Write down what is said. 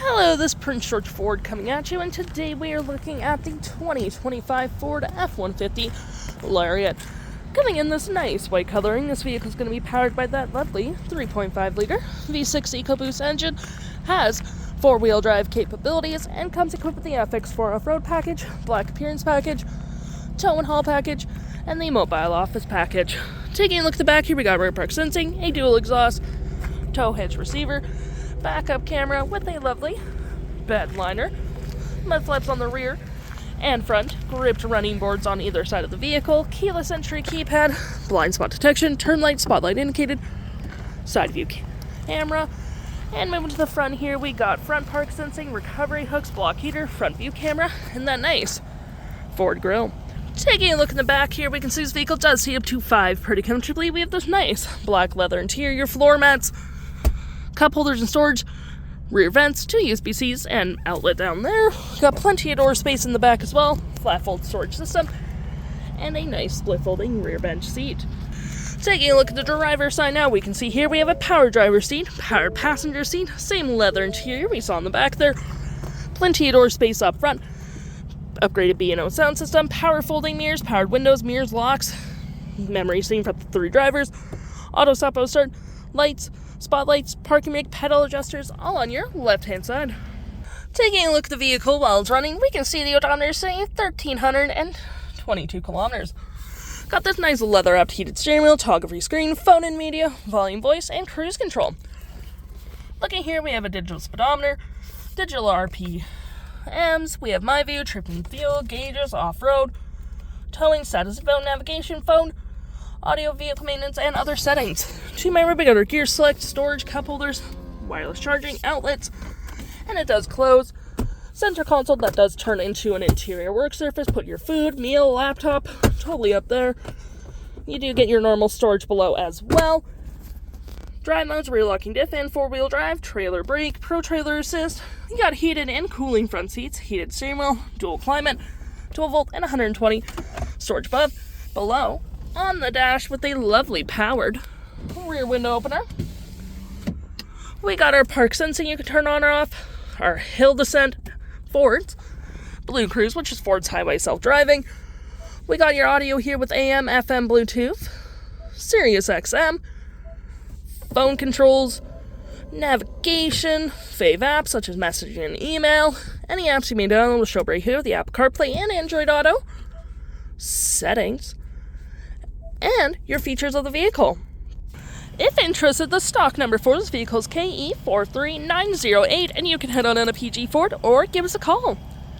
Hello, this is Prince George Ford coming at you, and today we are looking at the 2025 Ford F-150 Lariat. Coming in this nice white coloring, this vehicle is going to be powered by that lovely 3.5-liter V6 EcoBoost engine, has four-wheel drive capabilities, and comes equipped with the FX4 Off-Road Package, Black Appearance Package, Tow and Haul Package, and the Mobile Office Package. Taking a look at the back here, we got rear park sensing, a dual exhaust, tow hitch receiver, backup camera with a lovely bed liner, mud flaps on the rear and front, gripped running boards on either side of the vehicle, keyless entry keypad, blind spot detection, turn light, spotlight indicated, side view camera, and moving to the front here, we got front park sensing, recovery hooks, block heater, front view camera, and that nice Ford grille. Taking a look in the back here, we can see this vehicle does seat up to 5 pretty comfortably. We have this nice black leather interior, floor mats, cup holders and storage, rear vents, 2 USB-Cs, and outlet down there. Got plenty of door space in the back as well, flat fold storage system, and a nice split folding rear bench seat. Taking a look at the driver's side now, we can see here we have a power driver seat, power passenger seat, same leather interior we saw in the back there, plenty of door space up front, upgraded B&O sound system, power folding mirrors, powered windows, mirrors, locks, memory seat for up to 3 drivers, auto stop, auto start, lights, spotlights, parking brake, pedal adjusters, all on your left-hand side. Taking a look at the vehicle while it's running, we can see the odometer saying 1,322 kilometers. Got this nice leather-wrapped heated steering wheel, toggle-free screen, phone and media, volume, voice, and cruise control. Looking here, we have a digital speedometer, digital RPMs, we have My View, trip and fuel, gauges, off-road, towing, status phone, navigation, phone, audio, vehicle maintenance, and other settings. To my right, we got our gear select, storage, cup holders, wireless charging, outlets, and it does close. Center console that does turn into an interior work surface. Put your food, meal, laptop, totally up there. You do get your normal storage below as well. Drive modes, rear locking diff and 4-wheel drive, trailer brake, pro trailer assist. You got heated and cooling front seats, heated steering wheel, dual climate, 12 volt and 120 storage above, below. On the dash with a lovely powered rear window opener. We got our park sensing you can turn on or off, our hill descent, Ford's BlueCruise, which is Ford's highway self-driving. We got your audio here with AM, FM, Bluetooth, Sirius XM, phone controls, navigation, fave apps such as messaging and email, any apps you may download will show right here, the Apple CarPlay and Android Auto, settings, and your features of the vehicle. If interested, the stock number for this vehicle is KE43908, and you can head on in a PG Ford or give us a call.